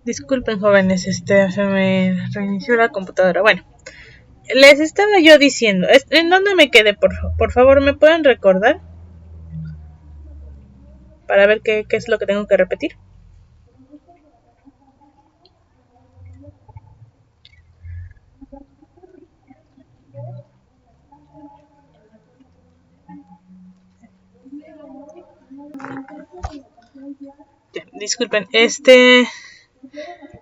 Disculpen, jóvenes, se me reinició la computadora. Bueno, les estaba yo diciendo, ¿en dónde me quedé? Por favor, ¿me pueden recordar? Para ver qué es lo que tengo que repetir. Ya, disculpen,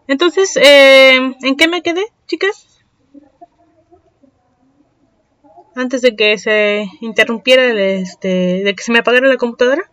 entonces, ¿en qué me quedé, chicas? Antes de que se interrumpiera, de que se me apagara la computadora.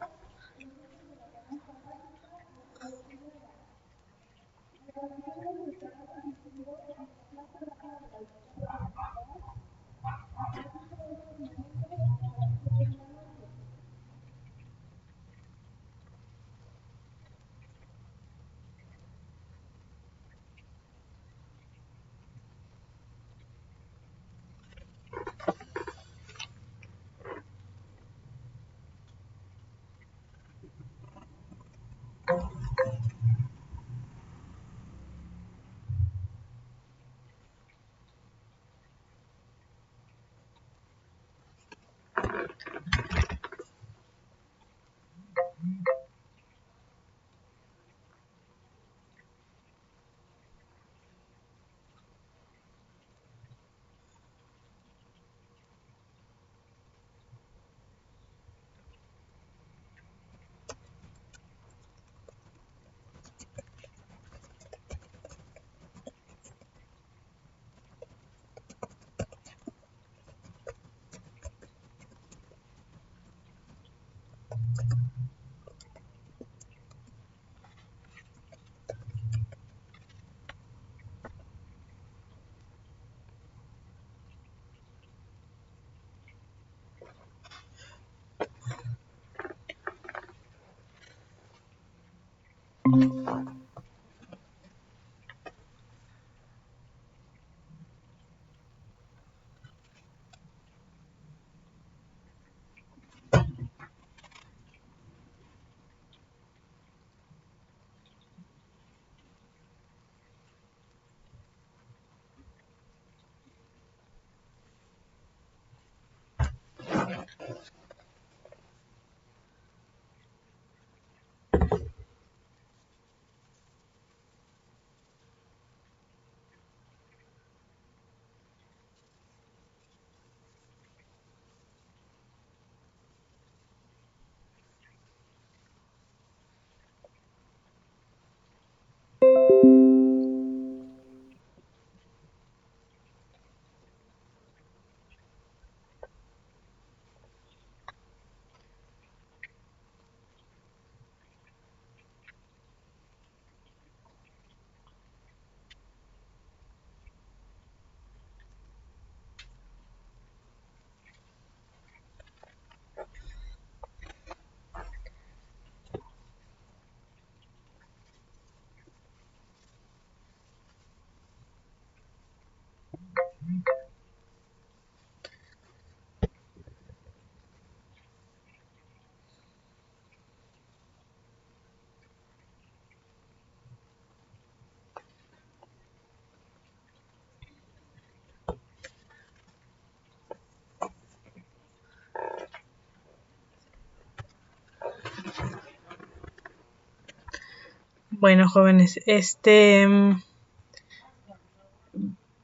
Bueno, jóvenes,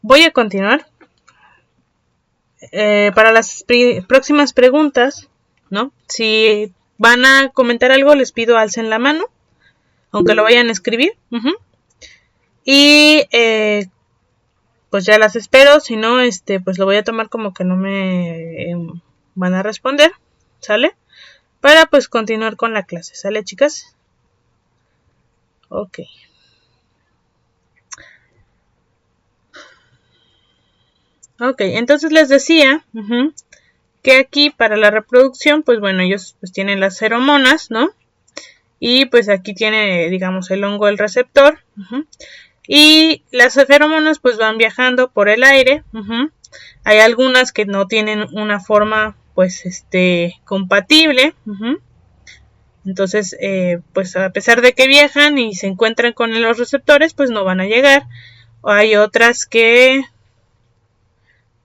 voy a continuar. Para las próximas preguntas, ¿no? Si van a comentar algo, les pido alcen la mano, aunque lo vayan a escribir. Y pues ya las espero, si no, pues lo voy a tomar como que no me van a responder, ¿sale? Para pues continuar con la clase, ¿sale, chicas? Ok. Ok, entonces les decía que aquí para la reproducción, pues bueno, ellos pues tienen las feromonas, ¿no? Y pues aquí tiene, digamos, el hongo, el receptor. Y las feromonas pues van viajando por el aire. Hay algunas que no tienen una forma pues compatible. Entonces, pues a pesar de que viajan y se encuentran con los receptores, pues no van a llegar. O hay otras que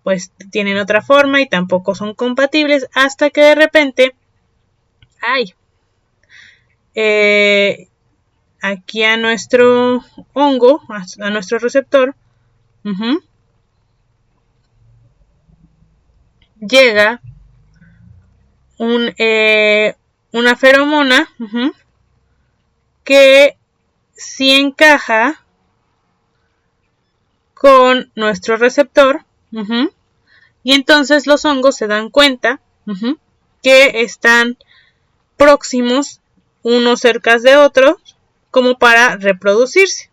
pues tienen otra forma y tampoco son compatibles hasta que de repente, aquí a nuestro hongo, a nuestro receptor, llega una feromona que sí encaja con nuestro receptor, y entonces los hongos se dan cuenta que están próximos unos cerca de otros como para reproducirse.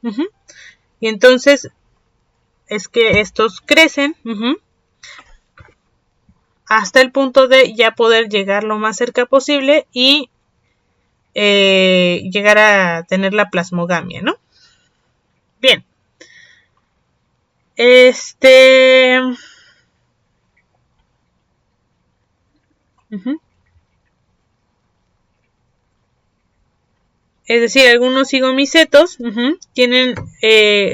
Y entonces es que estos crecen hasta el punto de ya poder llegar lo más cerca posible y llegar a tener la plasmogamia, ¿no? Bien. Es decir, algunos cigomicetos tienen,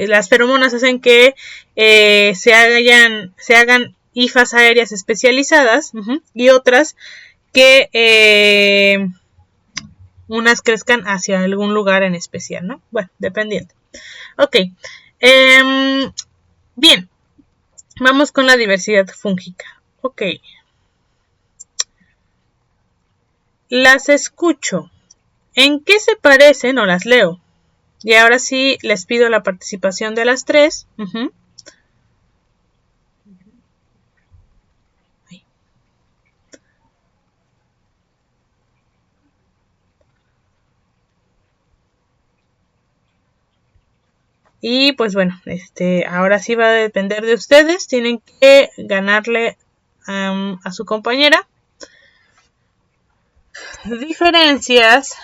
las feromonas hacen que se hagan hifas aéreas especializadas y otras que unas crezcan hacia algún lugar en especial, ¿no? Bueno, dependiendo. Ok. Bien, vamos con la diversidad fúngica. Ok. Las escucho. ¿En qué se parecen? O las leo. Y ahora sí les pido la participación de las tres. Y pues bueno, ahora sí va a depender de ustedes. Tienen que ganarle a su compañera. Diferencias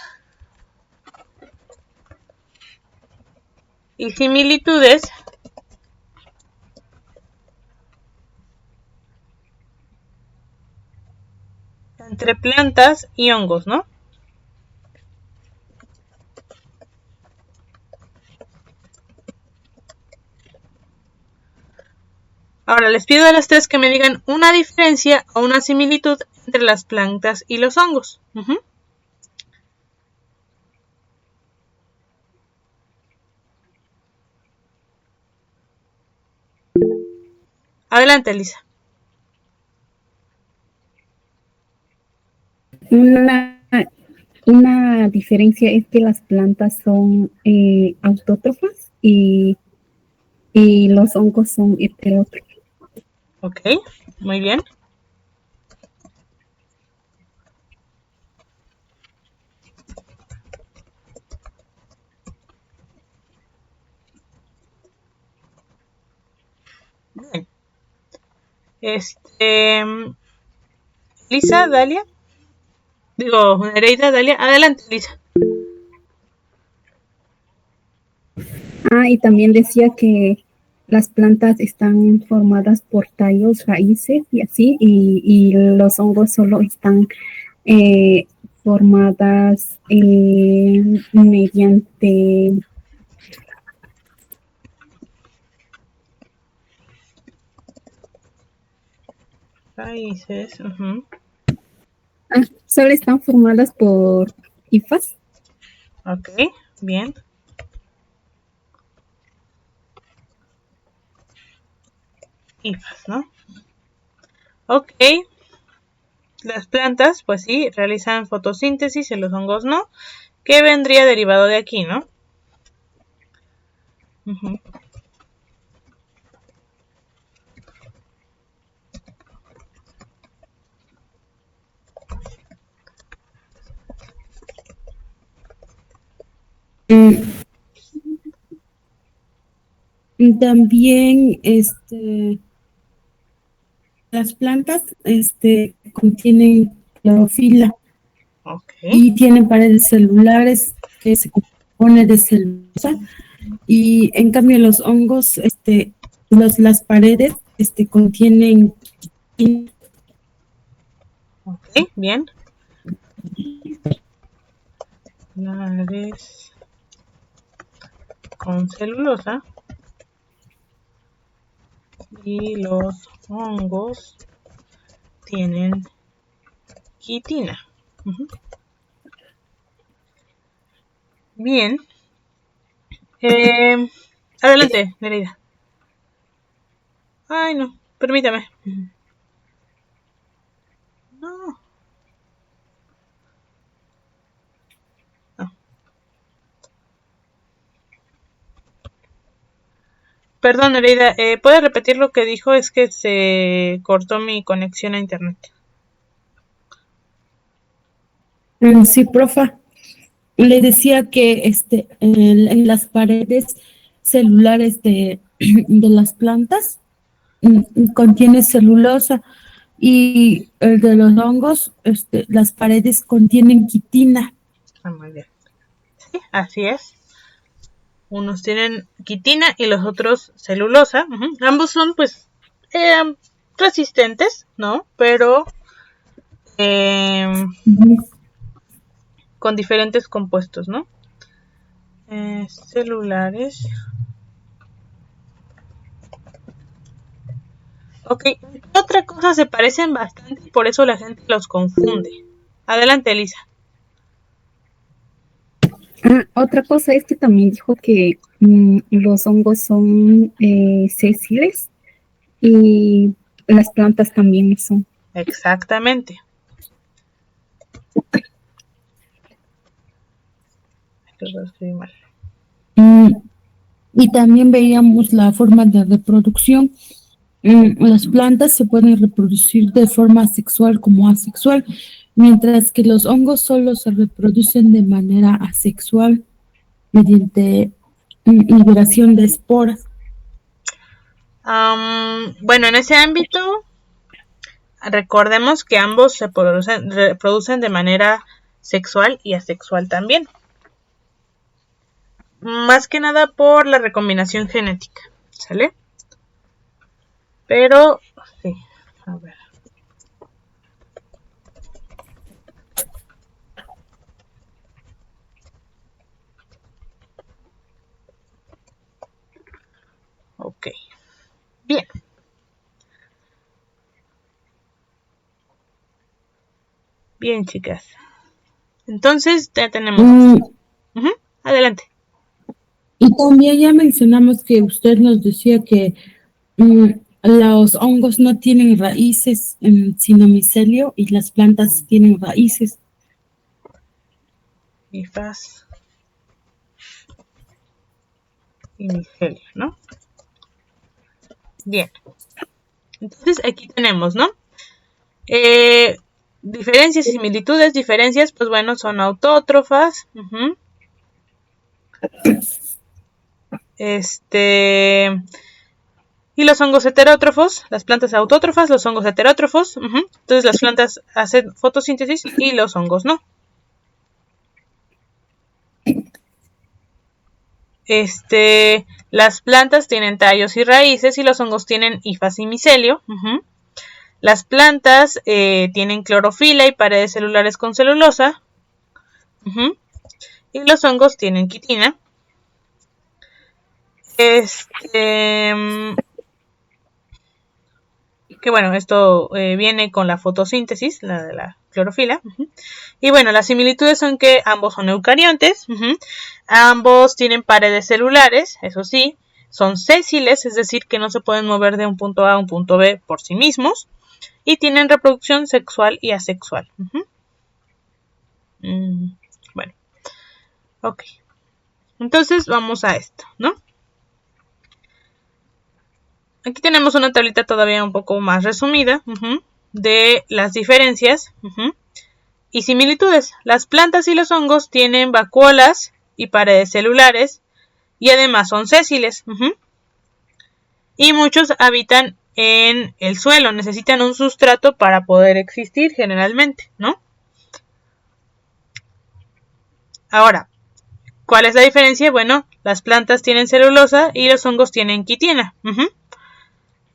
y similitudes entre plantas y hongos, ¿no? Ahora les pido a las tres que me digan una diferencia o una similitud entre las plantas y los hongos. Adelante, Elisa. Una diferencia es que las plantas son autótrofas y los hongos son heterótrofos. Ok, muy bien. Bien. Lisa, Dalia. Digo, Nereida, Dalia. Adelante, Lisa. Y también decía que las plantas están formadas por tallos, raíces y así, y los hongos solo están formadas mediante Raíces. solo están formadas por hifas. Ok, bien. Hifas, ¿no? Ok. Las plantas, pues sí, realizan fotosíntesis y los hongos no. ¿Qué vendría derivado de aquí, no? También las plantas contienen clorofila y tienen paredes celulares que se componen de celulosa, y en cambio los hongos, las paredes contienen. Ok, bien. celulares con celulosa y los hongos tienen quitina. Bien. Adelante, Nereida. Ay, no, permítame. No. Perdón, Nereida, ¿puede repetir lo que dijo? Es que se cortó mi conexión a internet. Sí, profa. Le decía que en las paredes celulares de las plantas contiene celulosa y el de los hongos, las paredes contienen quitina. Muy bien. Sí, así es. Unos tienen quitina y los otros celulosa. Ambos son, pues, resistentes, ¿no? Pero con diferentes compuestos, ¿no? Celulares. Ok, otra cosa se parecen bastante y por eso la gente los confunde. Adelante, Elisa. Otra cosa es que también dijo que los hongos son sésiles y las plantas también son. Exactamente. Lo escribí mal. Y también veíamos la forma de reproducción. Las plantas se pueden reproducir de forma sexual como asexual, mientras que los hongos solo se reproducen de manera asexual mediante liberación de esporas. Bueno, en ese ámbito, recordemos que ambos se reproducen de manera sexual y asexual también. Más que nada por la recombinación genética, ¿sale? Pero, sí, a ver. Ok. Bien. Bien, chicas. Entonces, ya tenemos... Adelante. Y también ya mencionamos que usted nos decía que los hongos no tienen raíces, sino micelio, y las plantas tienen raíces. Hifas y micelio, ¿no? Bien. Entonces, aquí tenemos, ¿no? Diferencias y similitudes. Diferencias, pues bueno, son autótrofas. Y los hongos heterótrofos, las plantas autótrofas, los hongos heterótrofos. Entonces las plantas hacen fotosíntesis y los hongos no. Las plantas tienen tallos y raíces y los hongos tienen hifas y micelio. Las plantas tienen clorofila y paredes celulares con celulosa. Y los hongos tienen quitina. Que bueno, esto viene con la fotosíntesis, la de la clorofila. Y bueno, las similitudes son que ambos son eucariontes. Ambos tienen paredes celulares, eso sí. Son sésiles, es decir, que no se pueden mover de un punto A a un punto B por sí mismos. Y tienen reproducción sexual y asexual. Bueno, ok. Entonces vamos a esto, ¿no? Aquí tenemos una tablita todavía un poco más resumida de las diferencias y similitudes. Las plantas y los hongos tienen vacuolas y paredes celulares y además son sésiles. Y muchos habitan en el suelo, necesitan un sustrato para poder existir generalmente, ¿no? Ahora, ¿cuál es la diferencia? Bueno, las plantas tienen celulosa y los hongos tienen quitina.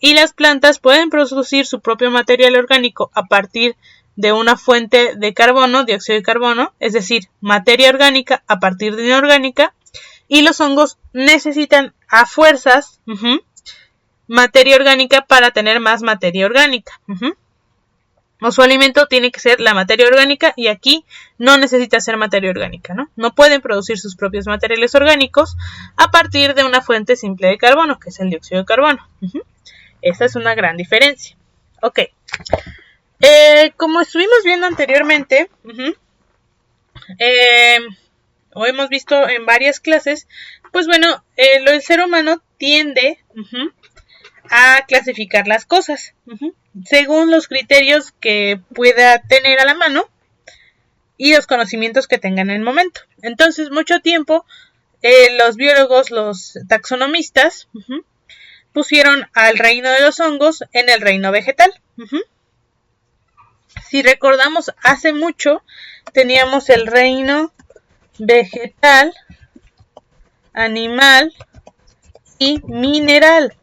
Y las plantas pueden producir su propio material orgánico a partir de una fuente de carbono, dióxido de carbono, es decir, materia orgánica a partir de inorgánica, y los hongos necesitan a fuerzas materia orgánica para tener más materia orgánica. O su alimento tiene que ser la materia orgánica y aquí no necesita ser materia orgánica, ¿no? No pueden producir sus propios materiales orgánicos a partir de una fuente simple de carbono, que es el dióxido de carbono. Esa es una gran diferencia. Ok. Como estuvimos viendo anteriormente, o hemos visto en varias clases, pues bueno, el ser humano tiende a clasificar las cosas según los criterios que pueda tener a la mano y los conocimientos que tenga en el momento. Entonces, mucho tiempo los biólogos, los taxonomistas, pusieron al reino de los hongos en el reino vegetal. Si recordamos, hace mucho teníamos el reino vegetal, animal y mineral.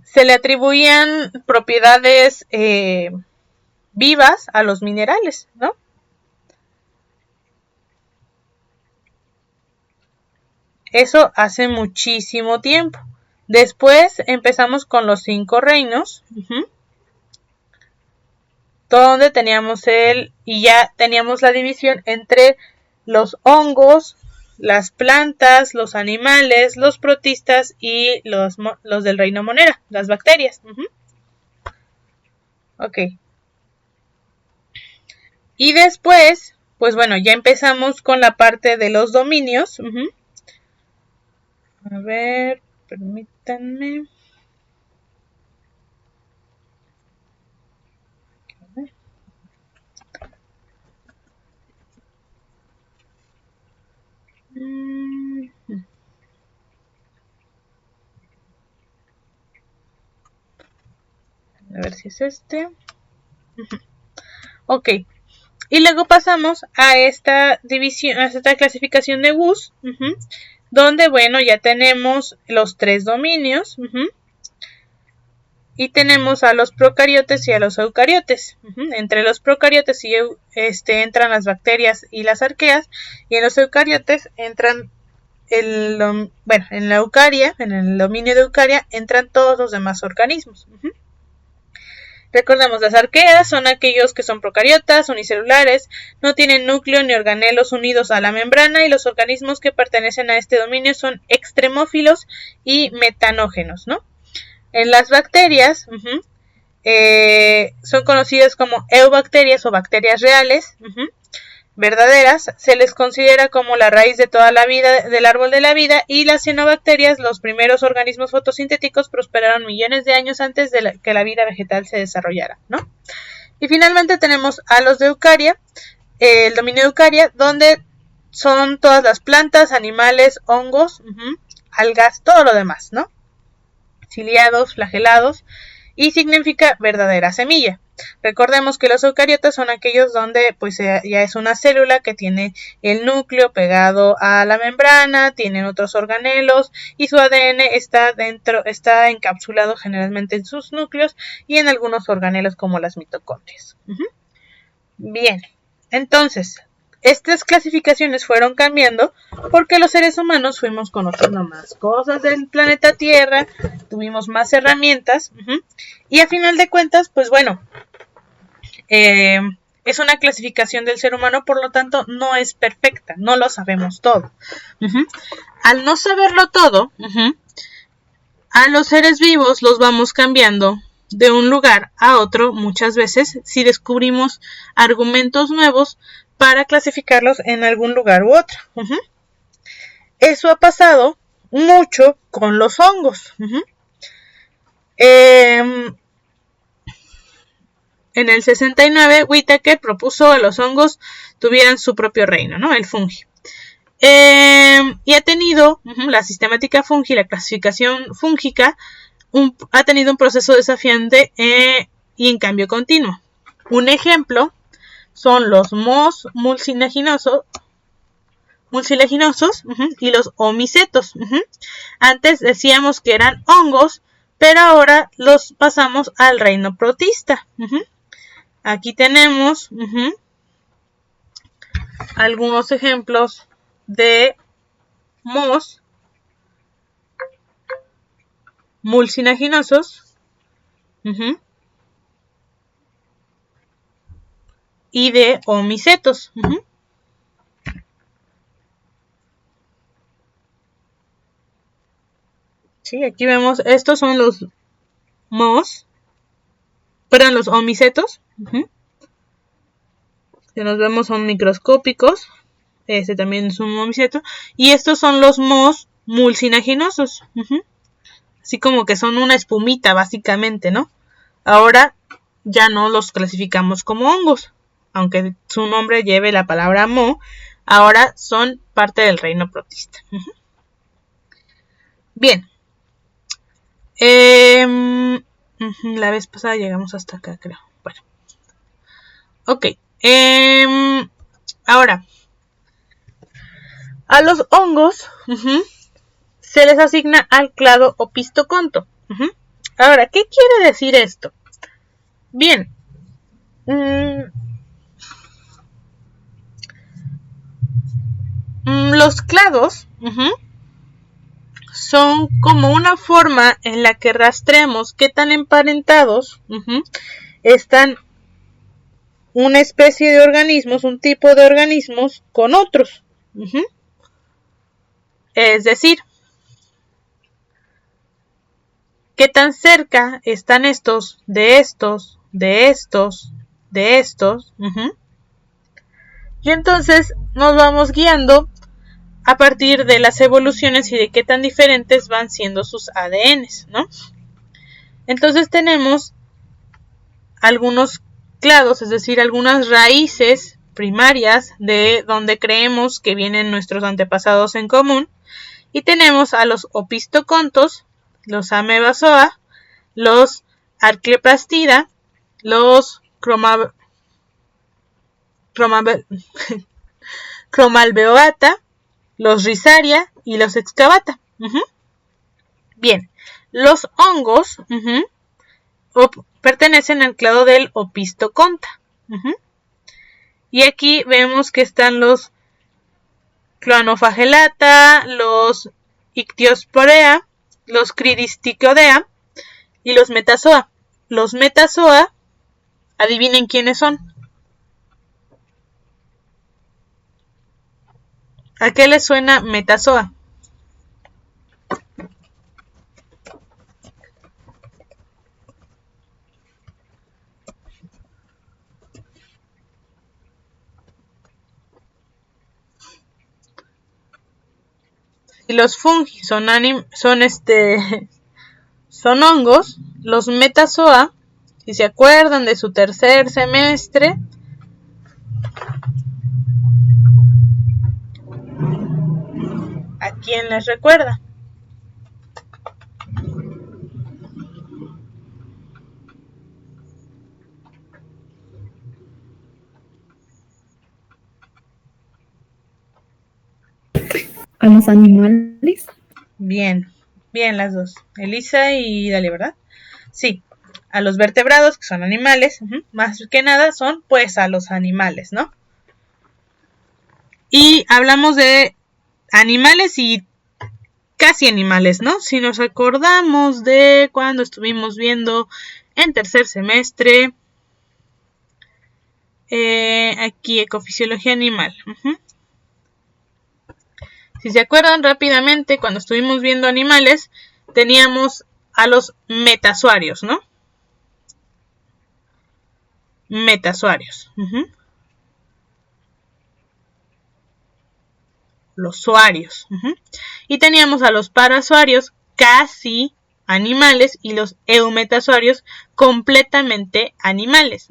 Se le atribuían propiedades vivas a los minerales, ¿no? Eso hace muchísimo tiempo. Después empezamos con los 5 reinos, donde teníamos y ya teníamos la división entre los hongos, las plantas, los animales, los protistas y los del reino monera, las bacterias. Ok. Y después, pues bueno, ya empezamos con la parte de los dominios. A ver, permítanme. A ver si es este. Ok. Y luego pasamos a esta división, a esta clasificación de Woose, donde, bueno, ya tenemos los 3 dominios, y tenemos a los procariotes y a los eucariotes. Entre los procariotes entran las bacterias y las arqueas, y en los eucariotes entran en la eucaria, en el dominio de eucaria, entran todos los demás organismos. Recordemos, las arqueas son aquellos que son procariotas, unicelulares, no tienen núcleo ni organelos unidos a la membrana, y los organismos que pertenecen a este dominio son extremófilos y metanógenos, ¿no? En las bacterias son conocidas como eubacterias o bacterias reales, verdaderas. Se les considera como la raíz de toda la vida, del árbol de la vida, y las cianobacterias, los primeros organismos fotosintéticos, prosperaron millones de años antes de que la vida vegetal se desarrollara, ¿no? Y finalmente tenemos a los de eucaria, el dominio de eucaria, donde son todas las plantas, animales, hongos, algas, todo lo demás, ¿no? Ciliados, flagelados, y significa verdadera semilla. Recordemos que los eucariotas son aquellos donde pues ya es una célula que tiene el núcleo pegado a la membrana, tienen otros organelos y su ADN está encapsulado generalmente en sus núcleos y en algunos organelos como las mitocondrias. Bien, entonces estas clasificaciones fueron cambiando porque los seres humanos fuimos conociendo más cosas del planeta Tierra, tuvimos más herramientas, y a final de cuentas, pues bueno, es una clasificación del ser humano, por lo tanto no es perfecta, no lo sabemos todo. Al no saberlo todo, a los seres vivos los vamos cambiando de un lugar a otro muchas veces si descubrimos argumentos nuevos para clasificarlos en algún lugar u otro. Eso ha pasado mucho con los hongos. En el 69, Whittaker propuso a los hongos tuvieran su propio reino, ¿no? El fungi. Y ha tenido la sistemática fungi, la clasificación fúngica, ha tenido un proceso desafiante y en cambio continuo. Un ejemplo son los mohos mucilaginosos mucilaginosos y los omicetos. Antes decíamos que eran hongos, pero ahora los pasamos al reino protista. Aquí tenemos algunos ejemplos de mohos mucilaginosos y de omicetos. Sí, aquí vemos, estos son los mohos, perdón, los omicetos. Que nos vemos son microscópicos. Este también es un omiceto. Y estos son los mohos mucilaginosos. Así como que son una espumita, básicamente, ¿no? Ahora ya no los clasificamos como hongos. Aunque su nombre lleve la palabra moho, ahora son parte del reino protista. Bien. La vez pasada llegamos hasta acá, creo. Bueno. Ok. Ahora, a los hongos se les asigna al clado opistoconto. Ahora, ¿qué quiere decir esto? Bien, los clados son como una forma en la que rastreamos qué tan emparentados están una especie de organismos, un tipo de organismos con otros. Es decir, qué tan cerca están estos de estos, de estos, de estos. Y entonces nos vamos guiando a partir de las evoluciones y de qué tan diferentes van siendo sus ADNs, ¿no? Entonces tenemos algunos clados, es decir, algunas raíces primarias de donde creemos que vienen nuestros antepasados en común. Y tenemos a los opistocontos, los amebazoa, los arcleprastida, los cromalbeoata, los rhizaria y los excavata. Bien, los hongos pertenecen al clado del opistoconta. Y aquí vemos que están los Cloanoflagellata, los Ictiosporea, los Cridisticodea y los Metazoa. Los Metazoa, adivinen quiénes son. ¿A qué les suena Metazoa? Y los fungi son hongos. Los Metazoa, si se acuerdan de su tercer semestre, ¿a quién les recuerda? ¿A los animales? Bien, bien las dos. Elisa y Dale, ¿verdad? Sí, a los vertebrados, que son animales, más que nada son pues a los animales, ¿no? Y hablamos de animales y casi animales, ¿no? Si nos recordamos de cuando estuvimos viendo en tercer semestre, aquí ecofisiología animal. Si se acuerdan rápidamente, cuando estuvimos viendo animales, teníamos a los metazoarios, ¿no? Metazoarios. Los zoarios. Y teníamos a los parazoarios, casi animales, y los eumetazoarios, completamente animales.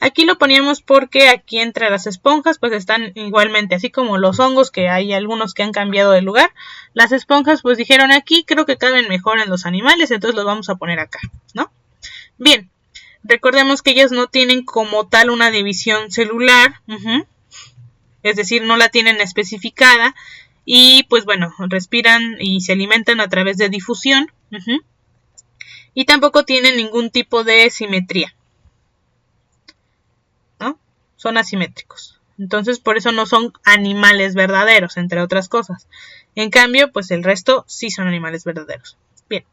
Aquí lo poníamos porque aquí entre las esponjas pues están igualmente, así como los hongos, que hay algunos que han cambiado de lugar. Las esponjas pues dijeron aquí creo que caben mejor en los animales, entonces los vamos a poner acá, ¿no? Bien, recordemos que ellos no tienen como tal una división celular. es decir, no la tienen especificada y pues bueno, respiran y se alimentan a través de difusión. Y tampoco tienen ningún tipo de simetría, ¿no? Son asimétricos. Entonces, por eso no son animales verdaderos, entre otras cosas. En cambio, pues el resto sí son animales verdaderos. Bien.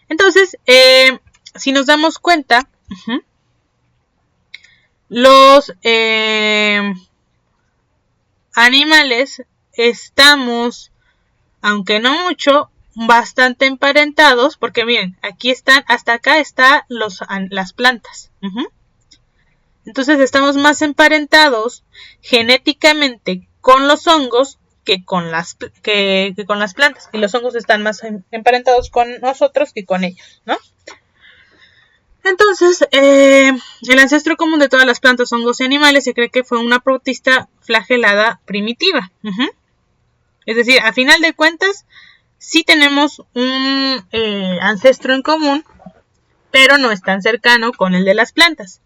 Entonces, si nos damos cuenta, los animales estamos, aunque no mucho, bastante emparentados, porque miren, aquí están, hasta acá están las plantas. Entonces estamos más emparentados genéticamente con los hongos que con las plantas. Y los hongos están más emparentados con nosotros que con ellos, ¿no? Entonces, el ancestro común de todas las plantas, hongos y animales se cree que fue una protista flagelada primitiva. Es decir, a final de cuentas, sí tenemos un ancestro en común, pero no es tan cercano con el de las plantas.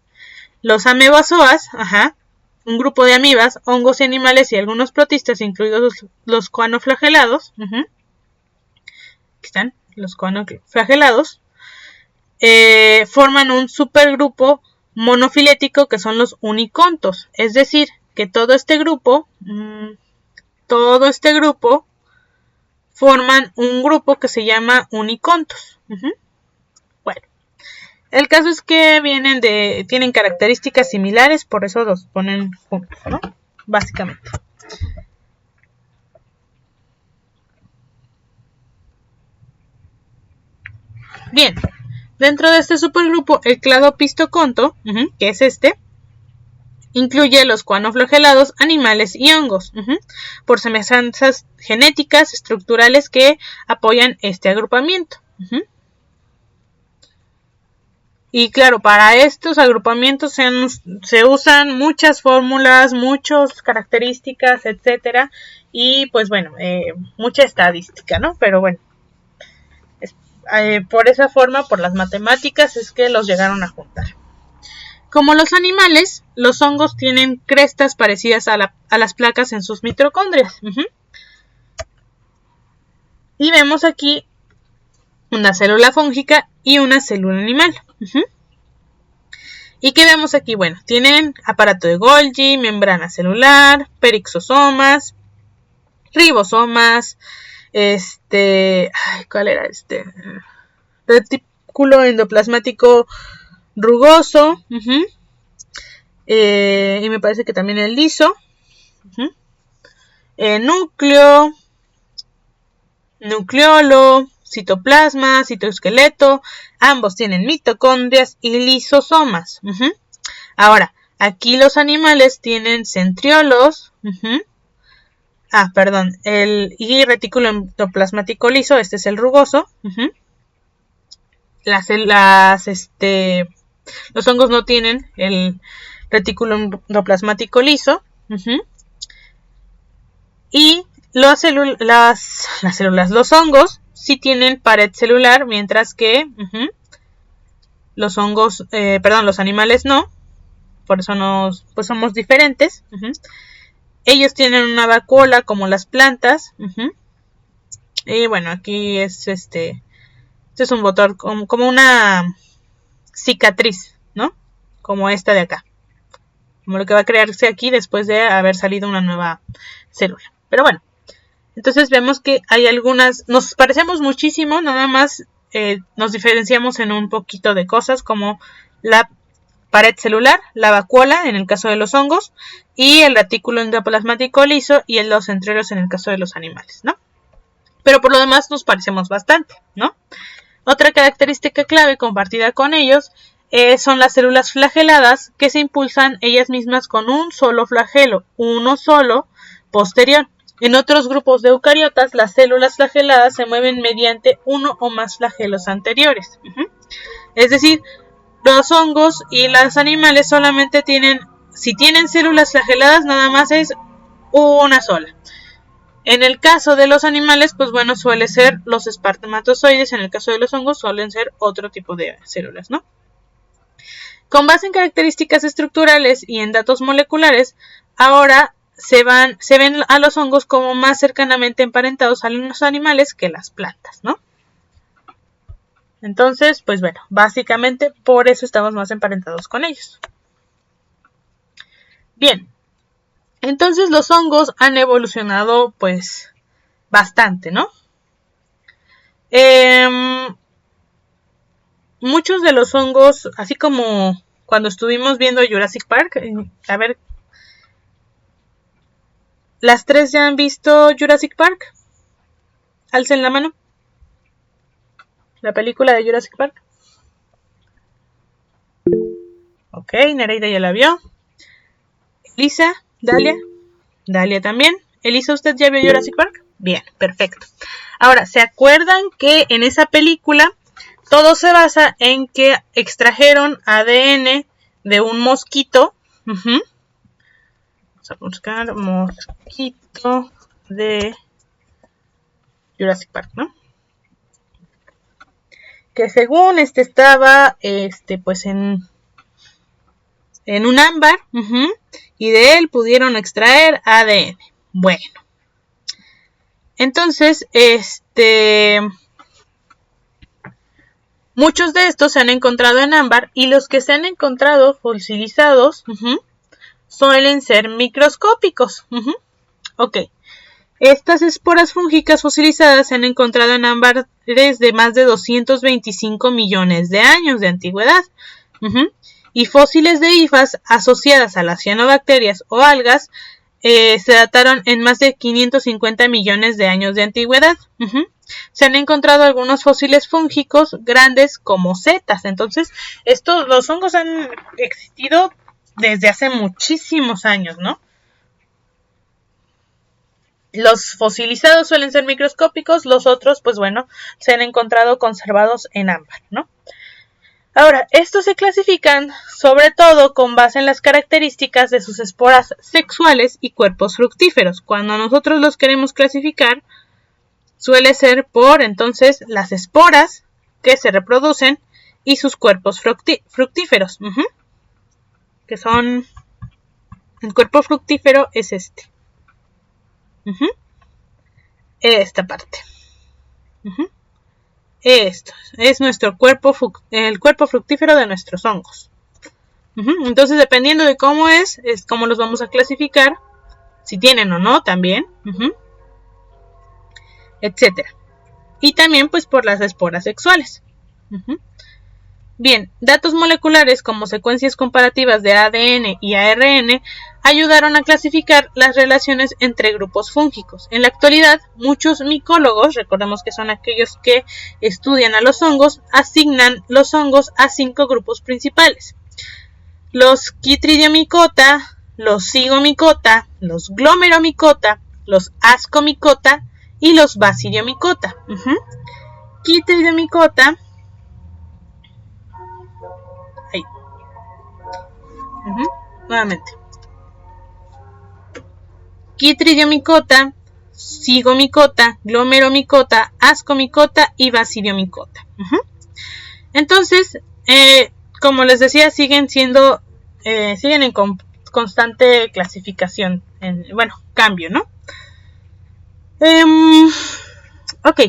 Los amebozoas, un grupo de amibas, hongos y animales y algunos protistas, incluidos los coanoflagelados, aquí están los coanoflagelados, forman un supergrupo monofilético que son los unicontos. Es decir, que todo este grupo forman un grupo que se llama unicontos. Bueno, el caso es que tienen características similares, por eso los ponen juntos, ¿no? Básicamente. Bien, dentro de este supergrupo, el clado pistoconto, que es este, incluye los coanoflagelados, animales y hongos, por semejanzas genéticas, estructurales que apoyan este agrupamiento. Y claro, para estos agrupamientos se usan muchas fórmulas, muchas características, etcétera, y pues bueno, mucha estadística, ¿no? Pero bueno, por esa forma, por las matemáticas, es que los llegaron a juntar. Como los animales, los hongos tienen crestas parecidas a las placas en sus mitocondrias. Y vemos aquí una célula fúngica y una célula animal. ¿Y qué vemos aquí? Bueno, tienen aparato de Golgi, membrana celular, perixosomas, ribosomas, ¿cuál era este? Retículo endoplasmático rugoso, y me parece que también el liso, núcleo, nucleolo, citoplasma, citoesqueleto, ambos tienen mitocondrias y lisosomas. Ahora, aquí los animales tienen centriolos, y retículo endoplasmático liso, este es el rugoso. Los hongos no tienen el retículo endoplasmático liso. Y los hongos sí tienen pared celular, mientras que los animales no. Por eso pues somos diferentes. Ellos tienen una vacuola como las plantas. Y bueno, aquí este es un motor como una cicatriz, ¿no? Como esta de acá. Como lo que va a crearse aquí después de haber salido una nueva célula. Pero bueno, entonces vemos que hay nos parecemos muchísimo, nada más nos diferenciamos en un poquito de cosas como la pared celular, la vacuola en el caso de los hongos y el retículo endoplasmático liso y los centriolos en el caso de los animales, ¿no? Pero por lo demás nos parecemos bastante, ¿no? Otra característica clave compartida con ellos son las células flageladas que se impulsan ellas mismas con un solo flagelo, uno solo posterior. En otros grupos de eucariotas, las células flageladas se mueven mediante uno o más flagelos anteriores. Es decir, los hongos y los animales solamente si tienen células flageladas, nada más es una sola. En el caso de los animales, pues bueno, suele ser los espermatozoides. En el caso de los hongos, suelen ser otro tipo de células, ¿no? Con base en características estructurales y en datos moleculares, ahora se ven a los hongos como más cercanamente emparentados a los animales que las plantas, ¿no? Entonces, pues bueno, básicamente por eso estamos más emparentados con ellos. Bien, entonces los hongos han evolucionado pues bastante, ¿no? Muchos de los hongos, así como cuando estuvimos viendo Jurassic Park, a ver, ¿las tres ya han visto Jurassic Park? Alcen la mano. La película de Jurassic Park. Ok, Nereida ya la vio. Elisa, Dalia. Dalia también. Elisa, ¿usted ya vio Jurassic Park? Bien, perfecto. Ahora, ¿se acuerdan que en esa película todo se basa en que extrajeron ADN de un mosquito? Vamos a buscar mosquito de Jurassic Park, ¿no? Que según estaba pues en un ámbar, y de él pudieron extraer ADN. Bueno, entonces muchos de estos se han encontrado en ámbar, y los que se han encontrado fosilizados suelen ser microscópicos. Ok. Estas esporas fúngicas fosilizadas se han encontrado en ámbares de más de 225 millones de años de antigüedad. Y fósiles de hifas asociadas a las cianobacterias o algas se dataron en más de 550 millones de años de antigüedad. Se han encontrado algunos fósiles fúngicos grandes como setas. Entonces, los hongos han existido desde hace muchísimos años, ¿no? Los fosilizados suelen ser microscópicos, los otros, pues bueno, se han encontrado conservados en ámbar, ¿no? Ahora, estos se clasifican sobre todo con base en las características de sus esporas sexuales y cuerpos fructíferos. Cuando nosotros los queremos clasificar, suele ser por entonces las esporas que se reproducen y sus cuerpos fructíferos, que son, el cuerpo fructífero es este. Esta parte. Esto es nuestro cuerpo, el cuerpo fructífero de nuestros hongos. Entonces, dependiendo de cómo es cómo los vamos a clasificar, si tienen o no también, etcétera. Y también pues por las esporas sexuales. Bien, datos moleculares como secuencias comparativas de ADN y ARN ayudaron a clasificar las relaciones entre grupos fúngicos. En la actualidad, muchos micólogos, recordemos que son aquellos que estudian a los hongos, asignan los hongos a 5 grupos principales: los Chytridiomycota, los Zygomycota, los Glomeromycota, los Ascomycota y los Basidiomycota. Chytridiomycota, ahí. Nuevamente. Chytridiomycota, Zygomycota, Glomeromycota, Ascomycota y Basidiomycota. Entonces, como les decía, siguen en constante clasificación, cambio, ¿no? Ok.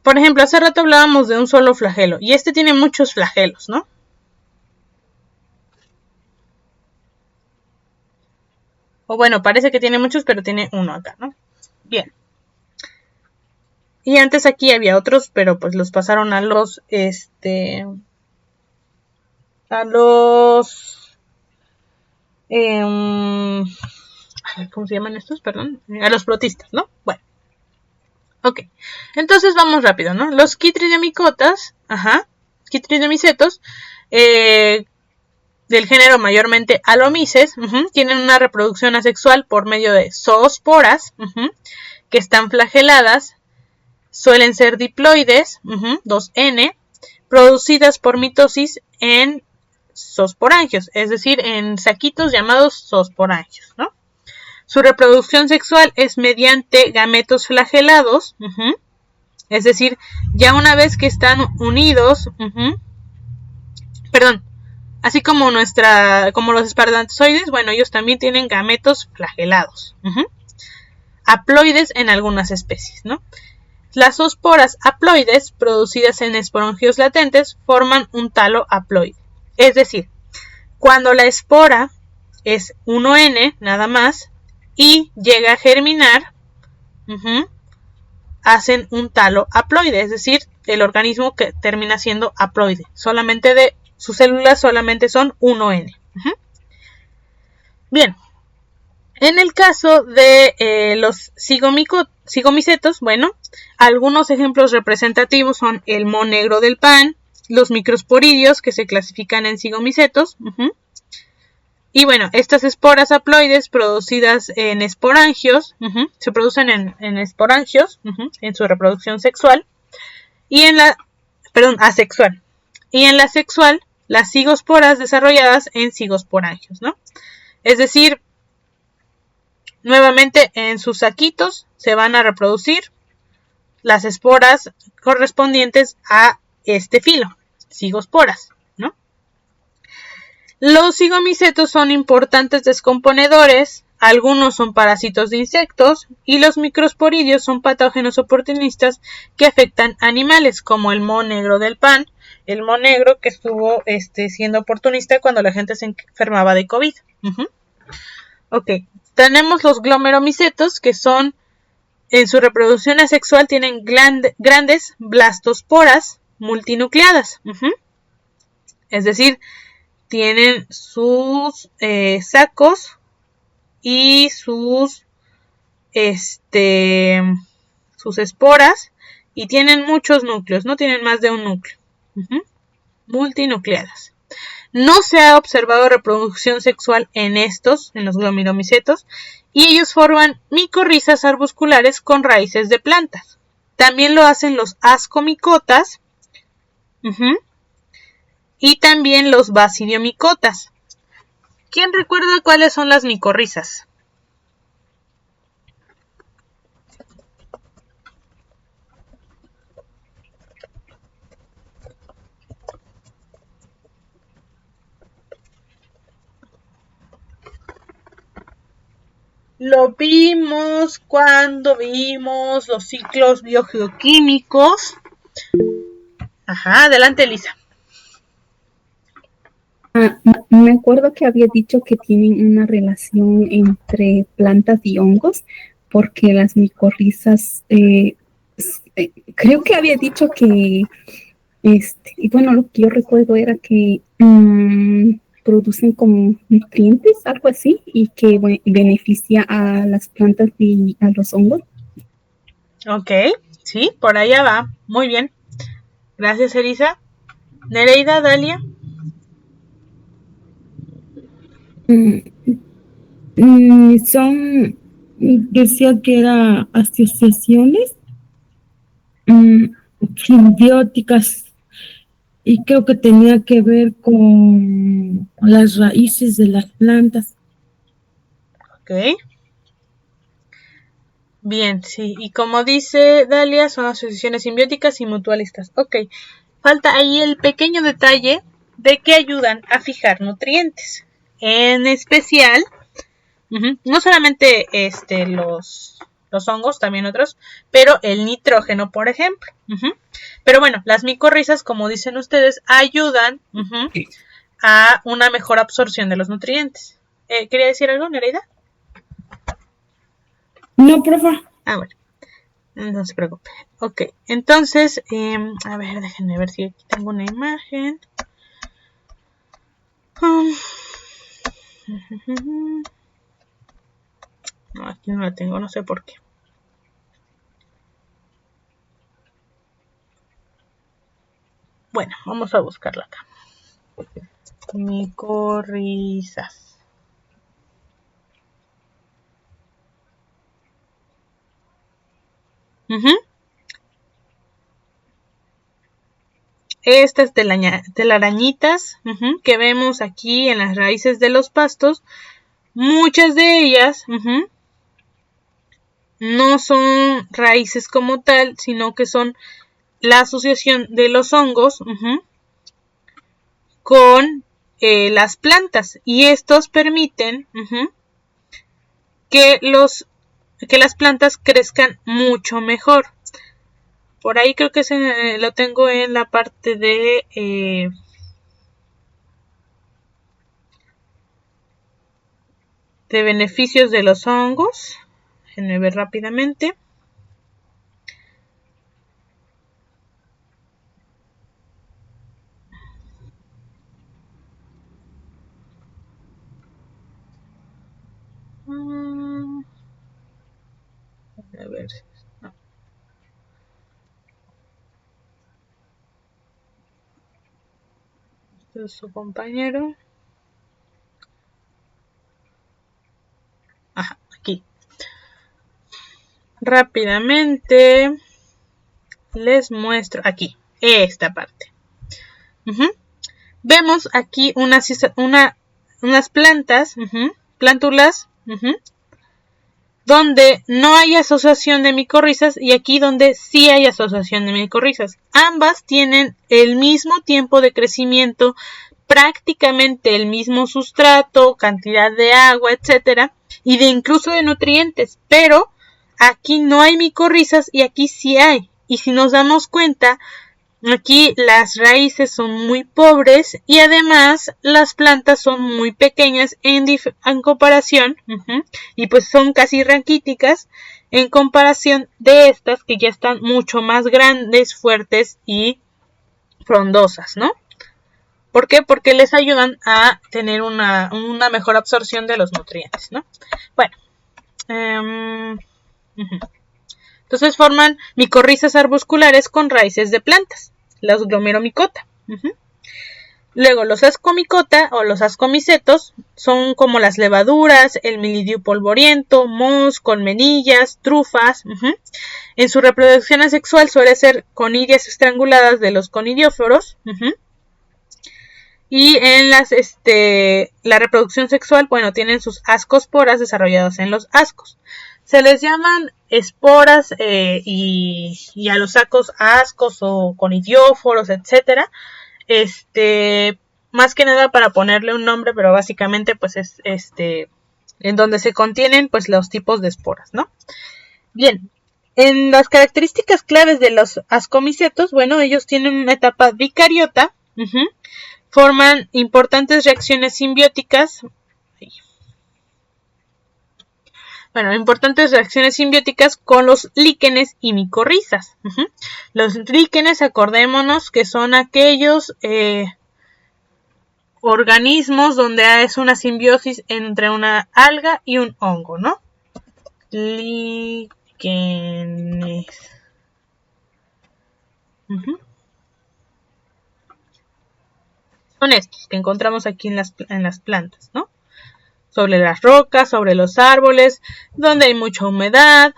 Por ejemplo, hace rato hablábamos de un solo flagelo, y este tiene muchos flagelos, ¿no? O bueno, parece que tiene muchos, pero tiene uno acá, ¿no? Bien. Y antes aquí había otros, pero pues los pasaron a los, ¿cómo se llaman estos? Perdón. A los protistas, ¿no? Bueno. Ok. Entonces vamos rápido, ¿no? Los Chytridiomycotas, Chytridiomycetos, del género mayormente Alomyces, tienen una reproducción asexual por medio de zoosporas, que están flageladas, suelen ser diploides, 2N, producidas por mitosis en zoosporangios, es decir, en saquitos llamados zoosporangios, ¿no? Su reproducción sexual es mediante gametos flagelados, es decir, ya una vez que están unidos, perdón, así como como los espermatozoides, bueno, ellos también tienen gametos flagelados. Haploides en algunas especies, ¿no? Las zoosporas haploides, producidas en esporangios latentes, forman un talo haploide. Es decir, cuando la espora es 1N nada más y llega a germinar, hacen un talo haploide, es decir, el organismo que termina siendo haploide. Solamente sus células solamente son 1N. Bien, en el caso de los cigomicetos, bueno, algunos ejemplos representativos son el moho negro del pan, los microsporidios que se clasifican en cigomicetos, y bueno, estas esporas haploides producidas en esporangios, se producen en esporangios, en su reproducción sexual, y asexual. Y en la sexual, las cigosporas desarrolladas en cigosporangios, ¿no? Es decir, nuevamente en sus saquitos se van a reproducir las esporas correspondientes a este filo, cigosporas, ¿no? Los cigomicetos son importantes descomponedores, algunos son parásitos de insectos y los microsporidios son patógenos oportunistas que afectan animales, como el moho negro del pan, el moho negro que estuvo siendo oportunista cuando la gente se enfermaba de COVID. Ok, tenemos los glomeromicetos que son, en su reproducción asexual tienen grandes blastosporas multinucleadas. Es decir, tienen sus sacos y sus esporas y tienen muchos núcleos, no tienen más de un núcleo. Multinucleadas. No se ha observado reproducción sexual en los glomeromicetos, y ellos forman micorrizas arbusculares con raíces de plantas. También lo hacen los ascomicotas y también los basidiomicotas. ¿Quién recuerda cuáles son las micorrizas? Lo vimos cuando vimos los ciclos biogeoquímicos. Ajá, adelante, Elisa. Me acuerdo que había dicho que tienen una relación entre plantas y hongos, porque las micorrizas, creo que había dicho que, y bueno, lo que yo recuerdo era que producen como nutrientes, algo así, y que beneficia a las plantas y a los hongos. Ok, sí, por allá va. Muy bien. Gracias, Elisa. Nereida, Dalia. Decía que eran asociaciones simbióticas y creo que tenía que ver con las raíces de las plantas. Ok. Bien, sí. Y como dice Dalia, son asociaciones simbióticas y mutualistas. Ok. Falta ahí el pequeño detalle de que ayudan a fijar nutrientes. En especial, no solamente los hongos, también otros, pero el nitrógeno, por ejemplo. Pero bueno, las micorrizas, como dicen ustedes, ayudan a una mejor absorción de los nutrientes. ¿Quería decir algo, Nereida? No, profe. Ah, bueno, no se preocupe. Ok, entonces, a ver, déjenme ver si aquí tengo una imagen. No, aquí no la tengo, no sé por qué. Bueno, vamos a buscarla acá. Micorrizas. Estas telarañitas que vemos aquí en las raíces de los pastos, muchas de ellas no son raíces como tal, sino que son la asociación de los hongos con las plantas, y estos permiten que las plantas crezcan mucho mejor. Por ahí creo que lo tengo en la parte de beneficios de los hongos. Déjenme ver rápidamente. A ver. No. Este es su compañero. Ajá, aquí. Rápidamente les muestro aquí, esta parte. Vemos aquí unas plantas, plántulas, donde no hay asociación de micorrizas y aquí donde sí hay asociación de micorrizas. Ambas tienen el mismo tiempo de crecimiento, prácticamente el mismo sustrato, cantidad de agua, etcétera, y de incluso de nutrientes, pero aquí no hay micorrizas y aquí sí hay. Y si nos damos cuenta, aquí las raíces son muy pobres y además las plantas son muy pequeñas en comparación, y pues son casi raquíticas en comparación de estas que ya están mucho más grandes, fuertes y frondosas, ¿no? ¿Por qué? Porque les ayudan a tener una mejor absorción de los nutrientes, ¿no? Bueno, entonces forman micorrizas arbusculares con raíces de plantas, las glomeromicota. Luego los ascomicota o los ascomicetos son como las levaduras, el mildiu polvoriento, mohos, colmenillas, trufas. En su reproducción asexual suele ser conidias estranguladas de los conidióforos. Y en la reproducción sexual, bueno, tienen sus ascosporas desarrolladas en los ascos. Se les llaman esporas y a los ascos o conidióforos, etcétera. Más que nada para ponerle un nombre, pero básicamente pues es en donde se contienen pues los tipos de esporas, ¿no? Bien, en las características claves de los ascomicetos, bueno, ellos tienen una etapa vicariota, forman importantes reacciones simbióticas. Importantes reacciones simbióticas con los líquenes y micorrizas. Los líquenes, acordémonos que son aquellos organismos donde es una simbiosis entre una alga y un hongo, ¿no? Líquenes. Son estos que encontramos aquí en las plantas, ¿no? Sobre las rocas, sobre los árboles, donde hay mucha humedad.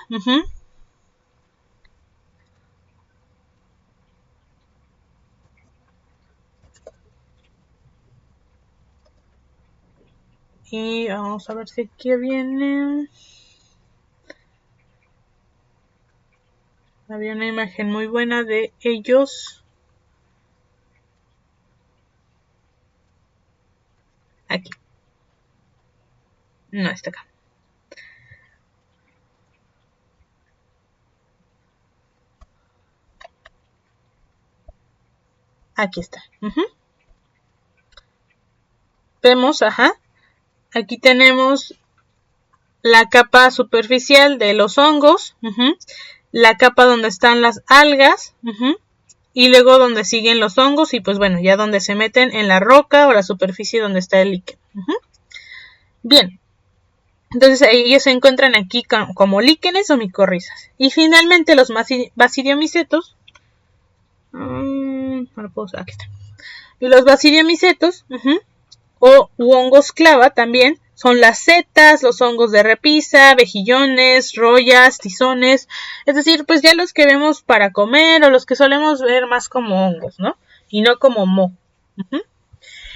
Y vamos a ver si aquí viene. Había una imagen muy buena de ellos. Aquí. No, está acá. Aquí está. Vemos, aquí tenemos la capa superficial de los hongos, la capa donde están las algas, y luego donde siguen los hongos y pues bueno, ya donde se meten en la roca o la superficie donde está el líquen. Bien, entonces ellos se encuentran aquí como líquenes o micorrizas. Y finalmente los basidiomicetos, aquí está. Y los basidiomicetos, o hongos clava también, son las setas, los hongos de repisa, vejillones, rollas, tizones, es decir, pues ya los que vemos para comer o los que solemos ver más como hongos, ¿no? Y no como moho.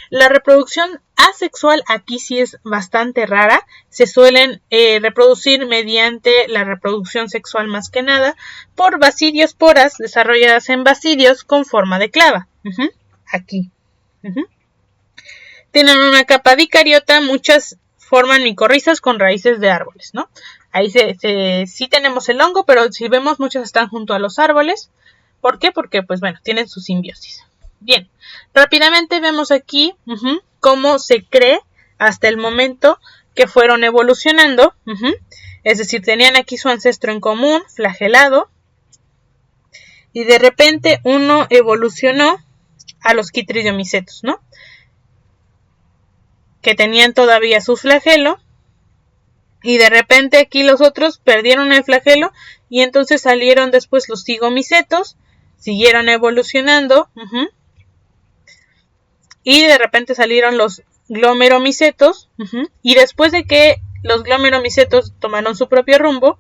La reproducción asexual aquí sí es bastante rara, se suelen reproducir mediante la reproducción sexual más que nada por basidiosporas desarrolladas en basidios con forma de clava, aquí. tienen una capa dicariota, muchas forman micorrizas con raíces de árboles, ¿no? Ahí sí tenemos el hongo, pero si vemos muchas están junto a los árboles. ¿Por qué? Porque, pues bueno, tienen su simbiosis. Bien, rápidamente vemos aquí cómo se cree hasta el momento que fueron evolucionando. Es decir, tenían aquí su ancestro en común, flagelado, y de repente uno evolucionó a los quitridiomicetos, ¿no? Que tenían todavía su flagelo, y de repente aquí los otros perdieron el flagelo, y entonces salieron después los zigomicetos, siguieron evolucionando, y de repente salieron los glomeromicetos, y después de que los glomeromicetos tomaron su propio rumbo,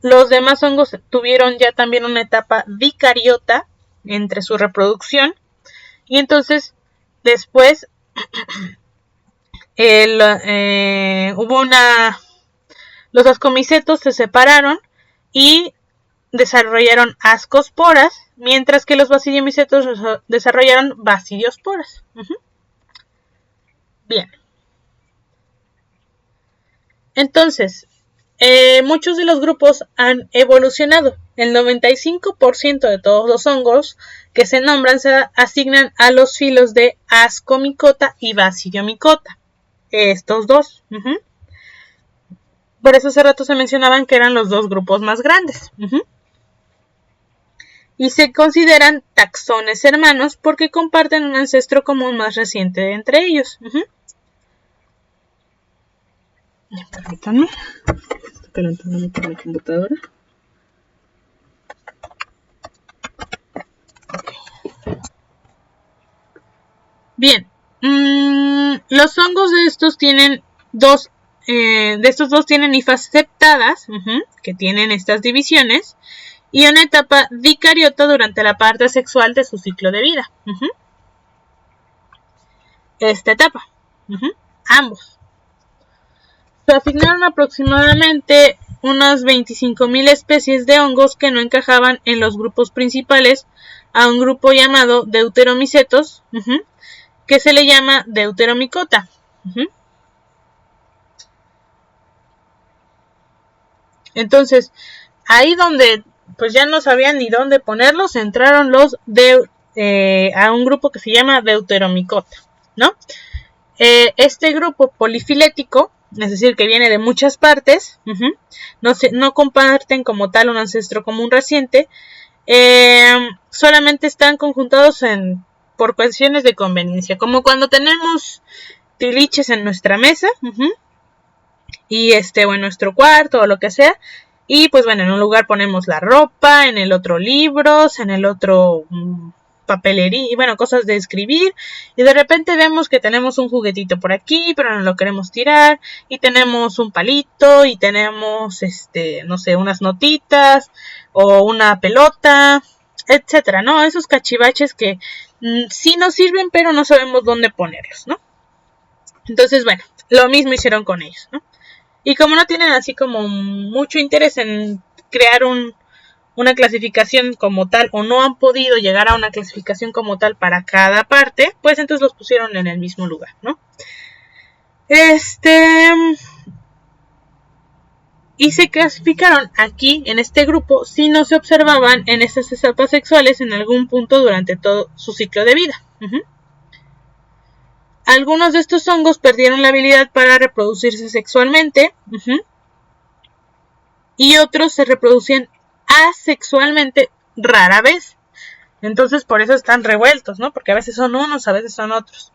los demás hongos tuvieron ya también una etapa dicariota entre su reproducción, y entonces después los ascomicetos se separaron y desarrollaron ascosporas, mientras que los basidiomicetos desarrollaron basidiosporas. Bien. Entonces, muchos de los grupos han evolucionado. El 95% de todos los hongos que se nombran se asignan a los filos de Ascomycota y Basidiomycota. Estos dos. Por eso hace rato se mencionaban que eran los dos grupos más grandes. Y se consideran taxones hermanos porque comparten un ancestro común más reciente entre ellos. Permítanme. Estoy calentándome por mi computadora. Okay. Bien. Los hongos de estos tienen estos dos tienen hifas septadas, que tienen estas divisiones, y una etapa dicariota durante la parte sexual de su ciclo de vida. Esta etapa. Ambos. Se asignaron aproximadamente unas 25.000 especies de hongos que no encajaban en los grupos principales a un grupo llamado Deuteromicetos, que se le llama Deuteromycota. Entonces, ahí donde pues ya no sabían ni dónde ponerlos, entraron los a un grupo que se llama Deuteromycota, ¿no? Este grupo polifilético, es decir, que viene de muchas partes, no comparten como tal un ancestro común reciente, solamente están conjuntados por cuestiones de conveniencia, como cuando tenemos tiliches en nuestra mesa, y o en nuestro cuarto o lo que sea, y pues bueno, en un lugar ponemos la ropa, en el otro libros, en el otro papelería, y bueno, cosas de escribir, y de repente vemos que tenemos un juguetito por aquí, pero no lo queremos tirar, y tenemos un palito, y tenemos, no sé, unas notitas, o una pelota, etcétera, ¿no? Esos cachivaches que sí nos sirven, pero no sabemos dónde ponerlos, ¿no? Entonces, bueno, lo mismo hicieron con ellos, ¿no? Y como no tienen así como mucho interés en crear una clasificación como tal, o no han podido llegar a una clasificación como tal para cada parte, pues entonces los pusieron en el mismo lugar, ¿no? Y se clasificaron aquí, en este grupo, si no se observaban en estas etapas sexuales en algún punto durante todo su ciclo de vida. Algunos de estos hongos perdieron la habilidad para reproducirse sexualmente, y otros se reproducían asexualmente rara vez. Entonces por eso están revueltos, ¿no? Porque a veces son unos, a veces son otros.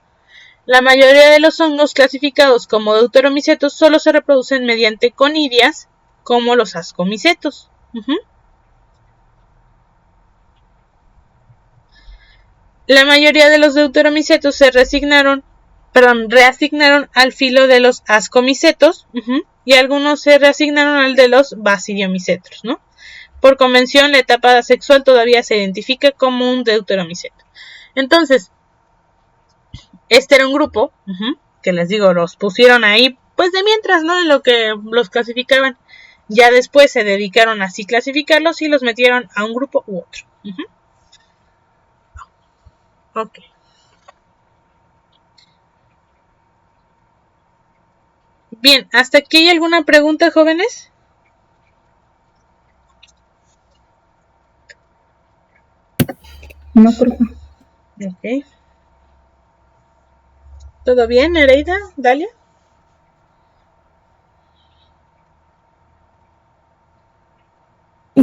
La mayoría de los hongos clasificados como deuteromicetos solo se reproducen mediante conidias, como los ascomicetos. La mayoría de los deuteromicetos se reasignaron al filo de los ascomicetos, y algunos se reasignaron al de los basidiomicetos, ¿no? Por convención, la etapa sexual todavía se identifica como un deuteromiceto. Entonces, este era un grupo, que les digo, los pusieron ahí, pues de mientras, ¿no? En lo que los clasificaban. Ya después se dedicaron a así clasificarlos y los metieron a un grupo u otro. Ok. Bien, ¿hasta aquí hay alguna pregunta, jóvenes? No, profe. Ok. ¿Todo bien, Nereida? Dalia.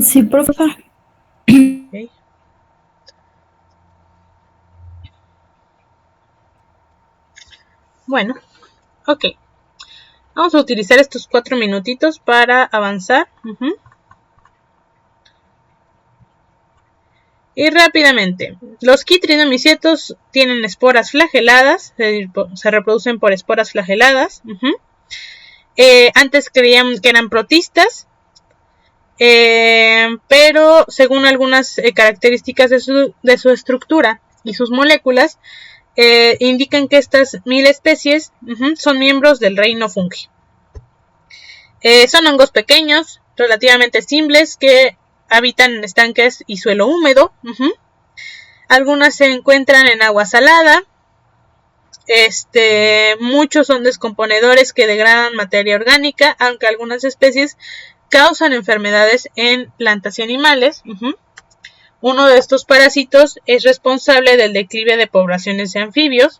Sí, profe. Okay. Bueno, ok. Vamos a utilizar estos 4 minutitos para avanzar. Y rápidamente, los quitrinomycetos tienen esporas flageladas, se reproducen por esporas flageladas. Antes creían que eran protistas, pero según algunas características de su estructura y sus moléculas, indican que estas 1000 especies son miembros del reino fungi. Son hongos pequeños, relativamente simples, que habitan en estanques y suelo húmedo. Algunas se encuentran en agua salada. Muchos son descomponedores que degradan materia orgánica, aunque algunas especies causan enfermedades en plantas y animales. Uno de estos parásitos es responsable del declive de poblaciones de anfibios.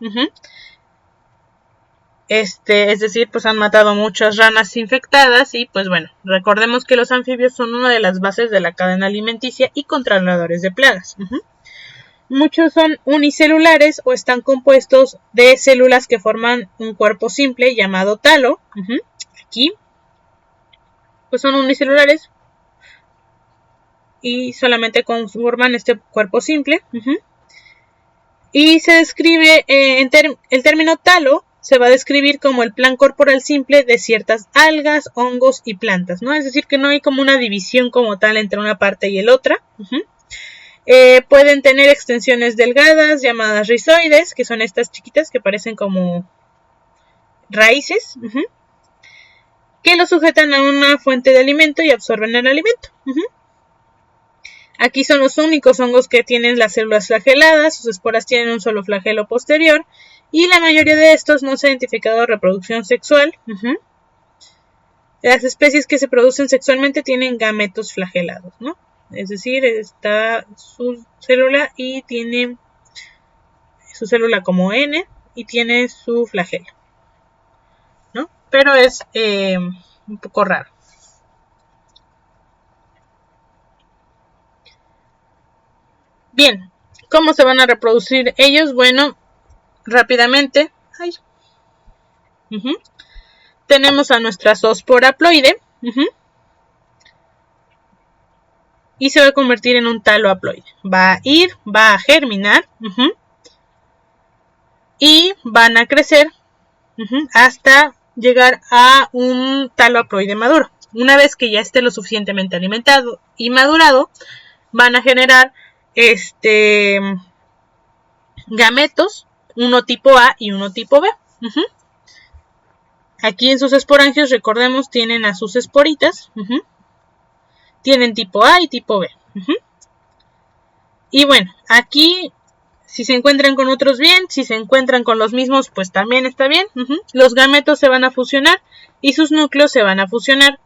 Es decir, pues han matado muchas ranas infectadas y pues bueno, recordemos que los anfibios son una de las bases de la cadena alimenticia y controladores de plagas. Muchos son unicelulares o están compuestos de células que forman un cuerpo simple llamado talo. Aquí, pues son unicelulares y solamente conforman este cuerpo simple. Y se describe, el término talo se va a describir como el plan corporal simple de ciertas algas, hongos y plantas, ¿no? Es decir, que no hay como una división como tal entre una parte y el otra. Pueden tener extensiones delgadas llamadas rizoides, que son estas chiquitas que parecen como raíces, que lo sujetan a una fuente de alimento y absorben el alimento. Aquí son los únicos hongos que tienen las células flageladas, sus esporas tienen un solo flagelo posterior y la mayoría de estos no se ha identificado reproducción sexual. Las especies que se producen sexualmente tienen gametos flagelados, ¿no? Es decir, está su célula y tiene su célula como N y tiene su flagelo, ¿no? Pero es un poco raro. Bien, ¿cómo se van a reproducir ellos? Bueno, rápidamente. Tenemos a nuestra zoospora haploide. Y se va a convertir en un talo haploide. Va a germinar. Y van a crecer hasta llegar a un talo haploide maduro. Una vez que ya esté lo suficientemente alimentado y madurado, van a generar gametos, uno tipo A y uno tipo B. Aquí en sus esporangios, recordemos, tienen a sus esporitas. Tienen tipo A y tipo B. Y bueno, aquí si se encuentran con otros bien, si se encuentran con los mismos, pues también está bien. Los gametos se van a fusionar y sus núcleos se van a fusionar.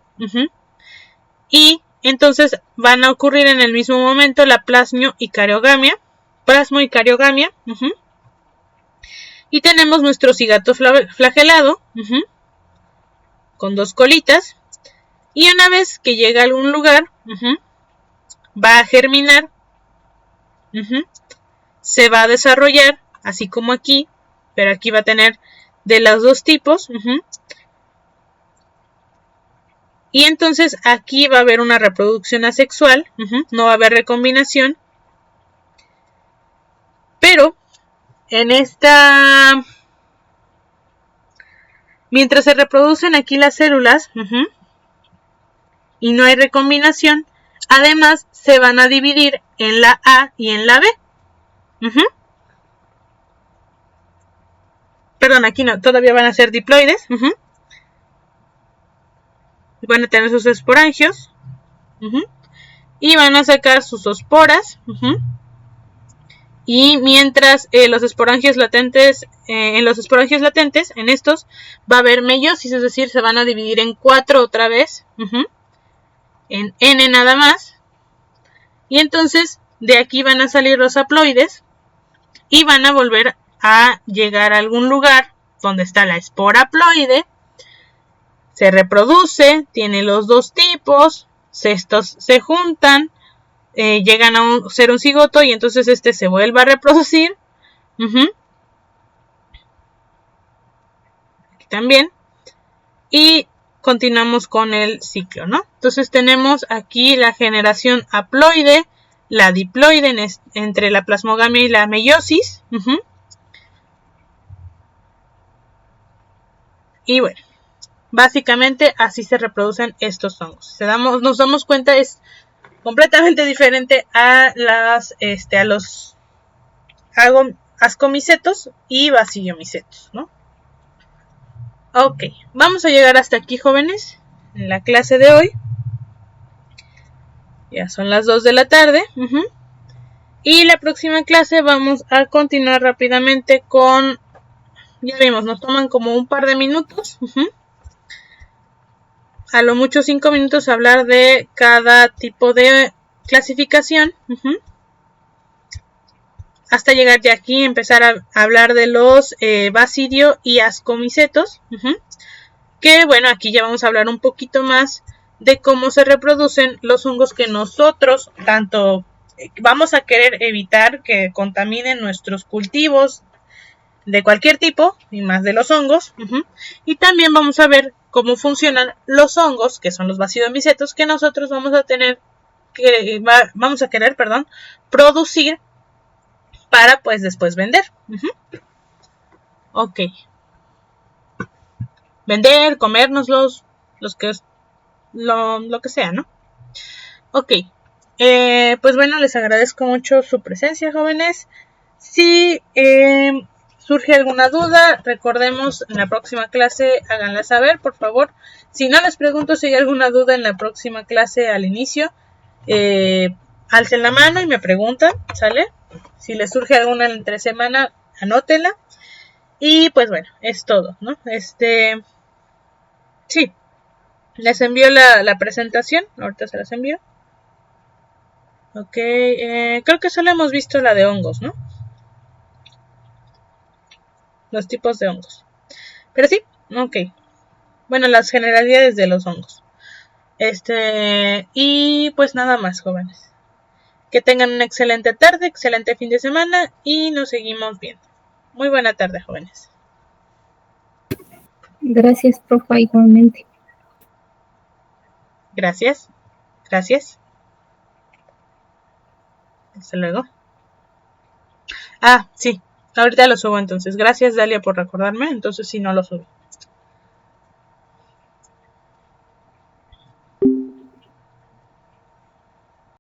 Y entonces van a ocurrir en el mismo momento la plasmo y cariogamia. Y tenemos nuestro cigato flagelado con 2 colitas. Y una vez que llega a algún lugar, va a germinar. Se va a desarrollar, así como aquí, pero aquí va a tener de los dos tipos. Y entonces aquí va a haber una reproducción asexual, no va a haber recombinación. Pero en esta... Mientras se reproducen aquí las células y no hay recombinación, además se van a dividir en la A y en la B. Perdón, aquí no, todavía van a ser diploides. Van a tener sus esporangios. Y van a sacar sus zoosporas. Y mientras los esporangios latentes, en los esporangios latentes, en estos va a haber meiosis, es decir, se van a dividir en 4 otra vez, en N nada más. Y entonces de aquí van a salir los haploides y van a volver a llegar a algún lugar donde está la espora haploide. Se reproduce, tiene los dos tipos, estos se juntan, llegan a ser un cigoto y entonces este se vuelve a reproducir. Aquí también. Y continuamos con el ciclo, ¿no? Entonces tenemos aquí la generación haploide, la diploide entre la plasmogamia y la meiosis. Y bueno, básicamente así se reproducen estos hongos. Nos damos cuenta, es completamente diferente a los ascomicetos y basilomicetos, ¿no? Ok, vamos a llegar hasta aquí, jóvenes, en la clase de hoy. Ya son las 2 de la tarde. Y la próxima clase vamos a continuar rápidamente con... Ya vimos, nos toman como un par de minutos. A lo mucho 5 minutos hablar de cada tipo de clasificación. Hasta llegar ya aquí y empezar a hablar de los basidio y ascomicetos. Que bueno, aquí ya vamos a hablar un poquito más de cómo se reproducen los hongos que nosotros tanto vamos a querer evitar que contaminen nuestros cultivos de cualquier tipo, y más de los hongos. Y también vamos a ver cómo funcionan los hongos, que son los basidomicetos, que nosotros vamos a querer producir para pues después vender. Ok. Vender, comérnoslos, lo que sea, ¿no? Ok. Pues bueno, les agradezco mucho su presencia, jóvenes. Si surge alguna duda, recordemos en la próxima clase, háganla saber, por favor. Si no, les pregunto si hay alguna duda en la próxima clase al inicio. Alcen la mano y me preguntan, ¿sale? Si les surge alguna entre semana, anótenla. Y pues bueno, es todo, ¿no? Sí, les envío la presentación, ahorita se las envío. Ok, creo que solo hemos visto la de hongos, ¿no? Los tipos de hongos. Pero sí, ok. Bueno, las generalidades de los hongos. Y pues nada más, jóvenes. Que tengan una excelente tarde, excelente fin de semana y nos seguimos viendo. Muy buena tarde, jóvenes. Gracias, profa, igualmente. Gracias. Gracias. Hasta luego. Ah, sí. Ahorita lo subo entonces. Gracias, Dalia, por recordarme. Entonces sí, no lo subí.